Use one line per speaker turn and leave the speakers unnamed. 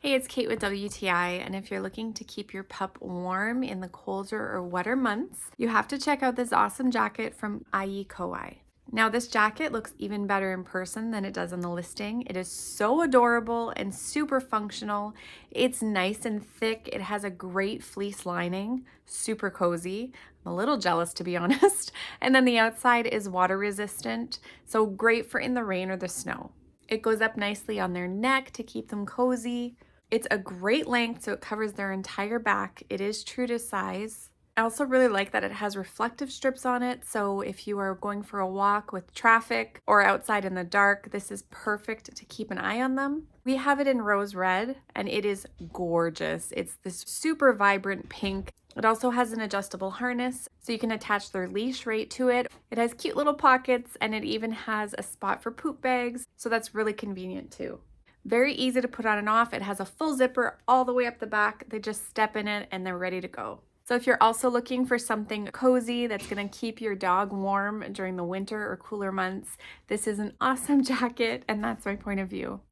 Hey, it's Kate with WTI, and if you're looking to keep your pup warm in the colder or wetter months, you have to check out this awesome jacket from IECOI. Now, this jacket looks even better in person than it does on the listing. It is so adorable and super functional. It's nice and thick. It has a great fleece lining, super cozy. I'm a little jealous, to be honest. And then the outside is water resistant, so great for in the rain or the snow. It goes up nicely on their neck to keep them cozy. It's a great length, so it covers their entire back. It is true to size. I also really like that it has reflective strips on it, so if you are going for a walk with traffic or outside in the dark, this is perfect to keep an eye on them. We have it in rose red, and it is gorgeous. It's this super vibrant pink. It also has an adjustable harness, so you can attach their leash right to it. It has cute little pockets, and it even has a spot for poop bags, so that's really convenient too. Very easy to put on and off. It has a full zipper all the way up the back. They just step in it and they're ready to go. So if you're also looking for something cozy that's going to keep your dog warm during the winter or cooler months, this is an awesome jacket, and that's my point of view.